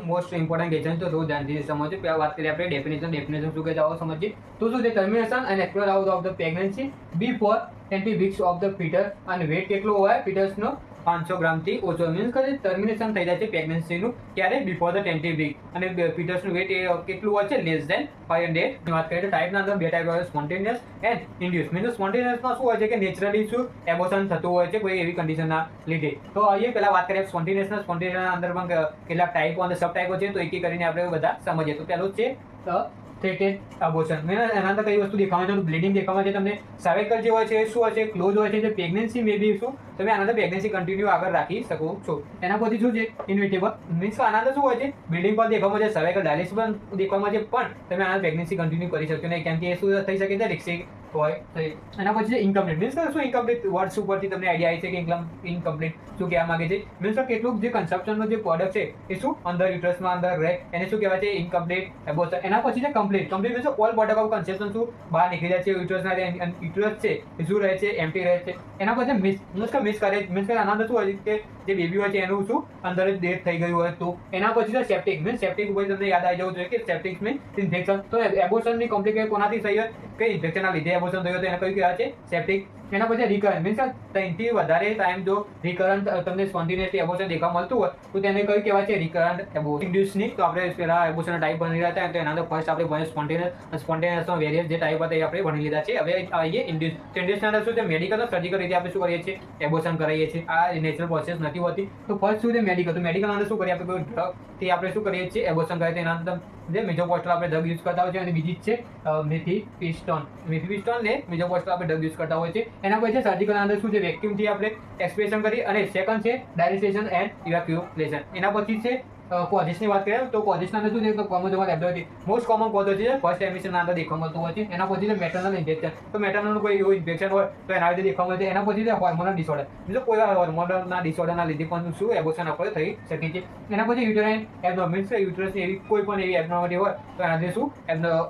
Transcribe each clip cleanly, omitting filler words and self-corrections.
Most important question તો થોડું ધ્યાનથી સમજો. પહેલા વાત કરીએ આપણે ડેફિનેશન શું કહે છે સમજીએ. તો શું છે termination and explore out of the pregnancy before 20 weeks of the foetus અને વેટ કેટલો હોય ફીટસનો 500 ગ્રામથી ઓછો. મીન્સ કે ટર્મિનેશન થઈ જાય છે પ્રેગ્નન્સીનું ક્યારે બિફોર ધ 20 વીક અને ફીટસનું વેટ કેટલું હોય છે લેસ દેન 500. વાત કરીએ તો ટાઈપના અંદર બે ટાઈપ હોય સ્પોન્ટેનિયસ એન્ડ ઇન્ડ્યુસ. મીન્સ સ્પોન્ટેનિયસમાં શું હોય છે કે નેચરલી શું એબોર્શન થતું હોય છે કોઈ એવી કન્ડિશનના લીધે. તો અહીંયા પહેલા વાત કરીએ સ્પોન્ટેનિયસના અંદર પણ કેટલાક ટાઈપો અને સબ ટાઈપો છે તો એક કરીને આપણે બધા સમજીએ. તો પહેલું છે થ્રેટેડ અબોર્શન. એના અંદર કઈ વસ્તુ દેખાવા છે બ્લીડિંગ દેખાવા છે તમને. સર્વાઇકલ જે હોય છે શું હોય છે ક્લોઝ હોય છે જે પ્રેગ્નન્સી મે બી શું તમે આના અંદર પ્રેગ્નન્સી કન્ટિન્યુ આગળ રાખી શકો છો. એના પછી શું છે ઇન્વિટેબલ. મીન્સ આના અંદર શું હોય છે બ્લીડિંગ પણ દેખાવા છે સર્વાઇકલ ડાયલિસ પણ દેખાવા છે પણ તમે આના પ્રેગ્નન્સી કન્ટિન્યુ કરી શકશો નહીં કેમ કે એ શું થઈ શકે છે રિસ્કી હોય. એના પછી છે ઇનકમ્પ્લીટ. મીન્સ શું ઇનકમ્પ્લીટ વર્ડ્સ ઉપરથી તમને આઈડિયા આવી છે કે ઇનકમ્પ્લીટ શું કહેવા માંગે છે. મીન્સ કેટલુંક જે કન્સેપ્શનનો જે પ્રોડક્ટ છે એ શું અંદર યુટ્રસમાં અંદર રહે એને શું કહેવાય છે ઇનકમ્પ્લીટ એબોર્શન. એના પછી છે complete. Complete means all product of conception શું બહાર નીકળી જાય છે યુટ્રસના યુટ્રસ છે એ શું રહે છે એમ્પ્ટી રહે છે. એના પછી મિસકેરેજ. મીન્સ આના અંદર શું હોય છે કે જે બેબી હોય છે એનું શું અંદર જ ડેથ થઈ ગયું હોય તો. એના પછી છે સેપ્ટિક. મીન્સ સેપ્ટિક ઉપર તમને યાદ આવી જવું જોઈએ કે સેપ્ટિક મીન્સ ઇન્ફેક્શન. તો એબોર્શનની કોમ્પ્લિકેટ કોનાથી થઈ હોય કે ઇન્ફેક્શનના લીધે એબોર્શન થયું તો એને કયું કહેવાય છે સેપ્ટિક. એના પછી રિકરન્ટ. મીન્સ 3થી વધારે ટાઈમ જો રિકરન્ટ તમને સ્પોન્ટેનિયસલી એબોર્શન દેખવા મળતું હોય તો તેને કયું કહેવાય છે રિકરન્ટ એબોર્શન. ઇન્ડ્યુસની તો આપણે પહેલા એબોર્શનના ટાઈપ ભણી રહ્યા હતા તો એના અંદર ફર્સ્ટ આપણે ભણ્યું સ્પોન્ટેનિયસનો વેરિયસ જે ટાઈપ હતા એ આપણે ભણી લીધા છે. હવે આવીએ ઇન્ડ્યુસ. તો ઇન્ડ્યુસના અંદર શું છે મેડિકલ સર્જિકલ રીતે આપણે શું કરીએ છીએ એબોર્શન કરાવીએ છીએ. આ નેચરલ પ્રોસેસ નથી હોતી. તો ફર્સ્ટ શું છે મેડિકલ. તો મેડિકલ અંદર શું કરીએ આપણે કોઈ ડ્રગથી આપણે શું કરીએ છીએ એબોર્શન કરીએ એના અંદર જે મિઝોપોસ્ટલ આપણે ડ્રગ યુઝ કરતા હોય છે અને બીજી જ છે મિથિપિસ્ટોન ને મિઝોપોસ્ટલ આપણે ડ્રગ યુઝ કરતા હોય છે. એના પછી સર્જિકલ અંદર શું છે વેક્યુમથી આપણે એક્સપ્રેશન કરી અને સેકન્ડ છે ડાયલિસેશન એન્ડ ઇવેક્યુલેશન. એના પછી છે કોઝિસની વાત કરીએ તો કોઝિસના અંદર શું છે તો ક્રોમોઝોમલ એબ્નોર્માલિટી મોસ્ટ કોમન કોઝ છે ફર્સ્ટ એમિશનના અંદર દેખવા મળતું હોય છે. એના પછી છે મેટર્નલ ઇન્ફેક્શન. તો મેટર્નલ કોઈ એવું ઇન્ફેક્શન હોય તો એના લીધે દેખવા મળે છે. એના પછી છે હોર્મોનલ ડિસઓર્ડર. એટલે કોઈ હોર્મોનલના ડિસઓર્ડરના લીધે પણ શું એબોર્શન આપણે થઈ શકે છે. એના પછી યુટેરાઇન એબનોર્મલિટી. મીન્સ યુટ્રસની એવી કોઈ પણ એવી એબનોર્મલિટી હોય તો એનાથી શું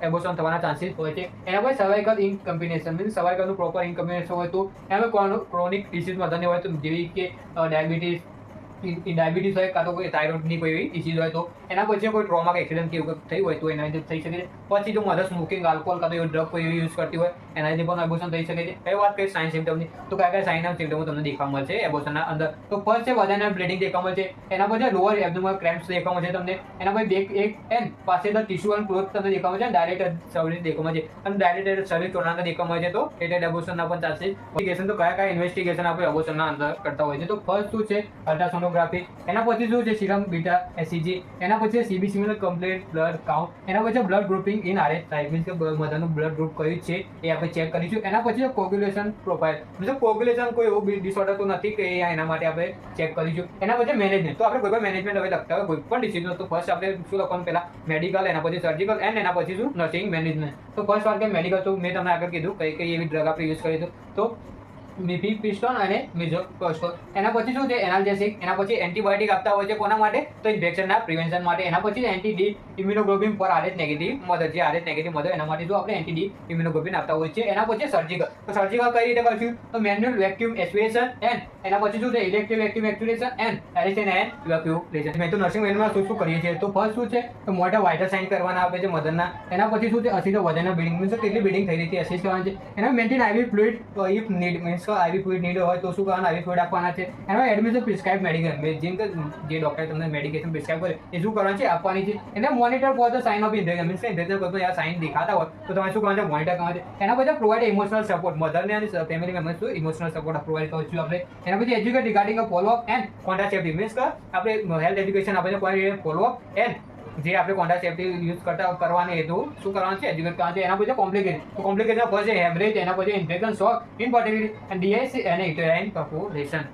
એબોર્શન થવાના ચાન્સીસ હોય છે. એના પછી સર્વાઇકલ ઇનકમ્બિનેશન. મીન્સ સર્વાઇકલનું પ્રોપર ઇનકમ્બિનેશન હોય તો એમાં ક્રોનિક ડિસીઝ વધારે હોય તો જેવી કે ડાયાબિટીસ હોય કાં તો કોઈ થાઇરોઇડની કોઈ એવી ડિસીઝ હોય તો એના પછી કોઈ ટ્રોમા કે એક્સિડન્ટ કે એવું થઈ હોય તો એના લીધે થઈ શકે છે. પછી જો મધર સ્મોકિંગ આલ્કોહોલ કાં તો એવો ડ્રગ કોઈ એવી યુઝ કરતી હોય એના લીધે પણ એબોર્શન થઈ શકે છે. હવે વાત કરીએ સાઇન સિમ્ટમની તો કયા કયા સાઇન અને સિમ્ટમો તમને દેખવા મળશે એબોર્શનના અંદર. તો ફર્સ્ટ છે વધારે બ્લીડિંગ દેખવા મળશે. એના પછી લોઅર એબ્ડોમિનલ ક્રેમ્પ્સ દેખવા મળશે તમને. એના પછી બેક એક એન્ડ પાસેના ટિશ્યુ અને ક્લોથ તમને દેખવા મળશે. ડાયરેક્ટ સર્વિસ દેખવા મળશે અને ડાયરેક્ટ સર્વિસ કોના દેખવા મળે છે તો થ્રેટેડ એબોર્શનના પણ ચાન્સીસ. ઇન્વેસ્ટિગેશન તો કયા કયા ઇન્વેસ્ટિગેશન આપણે એબોર્શનના અંદર કરતા હોય છે. તો ફર્સ્ટ શું છે અલ્ટ્રાસોનોગ્રાફી. એના પછી શું છે સિરમ બીટા એસીજી. એના પછી CBC means complete blood count. એના પછી blood grouping in Rh type means કે મધરનું બ્લડ ગ્રુપ કયું છે એ આપણે ચેક કરીશું. એના પછી કોગ્યુલેશન પ્રોફાઇલ. મીન્સ કોગ્યુલેશન કોઈ એવું ડિસઓર્ડર તો નથી કે એના માટે આપણે ચેક કરીશું. એના પછી મેનેજમેન્ટ. તો આપણે કોઈ પણ મેનેજમેન્ટ હવે લખતા હોય કોઈ પણ ડિસીઝ તો ફર્સ્ટ આપણે શું લખવાનું પહેલા મેડિકલ એના પછી સર્જિકલ એન્ડ એના પછી શું નર્સિંગ મેનેજમેન્ટ. તો ફર્સ્ટ વાત કે મેડિકલ તો મેં તમને આગળ કીધું કઈ કઈ એવી ડ્રગ આપણે યુઝ કરીશું તો મિફેપ્રિસ્ટોન અને મિઝોપોસ્ટોલ. એના પછી શું છે એનાલ્જેસિક. એના પછી એન્ટીબાયોટિક આપતા હોય છે કોના માટે તો ઇન્ફેક્શનના પ્રિવેન્શન માટે. એના પછી anti D immunoglobin for Rh negative mother જે આરએચ નેગેટિવ મધર એના માટે જો આપણે એન્ટી ડી ઇમ્યુનોગ્લોબિન આપતા હોય છે. એના પછી સર્જિકલ. તો સર્જિકલ કઈ રીતે કરશું તો મેન્યુઅલ વેક્યુમ એસ્પિરેશન એન્ડ એના પછી શું છે electric vacuum aspiration and aeration and evacuation. મેં તો નર્સિંગ વેનમાં શું કરીએ છીએ તો ફર્સ્ટ શું છે તો મોટા વાઇટલ સાઇન કરવાના આપે છે મધરના. એના પછી શું છે અસીધો વજનના બ્લીડિંગ મીન્સ કેટલી બ્લીડિંગ થઈ રહી છે અસીસ કરવાની છે. એના maintain Ivy fluid if need means Ivy fluid need હોય તો શું કરવાનું આઈવી ફ્લુઇડ આપવાના છે. એમાં એડમિશન પ્રિસ્ક્રાઇબ મેડિકલ જેમ કે જે ડોક્ટરે તમને મેડિકેશન પ્રિસ્ક્રાઇબ કરે એ શું કરવાનું છે આપવાની છે. એને monitor for the sign of infection means કે ઇન્ફેક્શન કોઈ પણ સાઇન દેખાતા હોય તો તમારે શું કરવાનું છે મોનિટર કરવાનું છે. એના પછી પ્રોવાઇડ ઇમોશનલ સપોર્ટ મધરને અને ફેમિલી મેમ્બર્સ શું ઇમોશનલ સપોર્ટ પ્રોવાઇડ કરીશું આપણે. એના પછી educate regarding follow up and contraceptive means કે આપણે હેલ્થ એજ્યુકેશન આપણે કોઈ ફોલોઅપ એન્ડ જે આપણે કોન્ટ્રાસેપ્ટિવ યુઝ કરવાની હેતુ શું કરવાનું છે એજ્યુકેટ કરવાનું છે. એના પછી કોમ્પ્લિકેશન. તો કોમ્પ્લિકેશન ફર્સ્ટ છે હેમરેજ. એના પછી infection shock infertility and DSc અને યુટેરાઇન પર્ફોરેશન.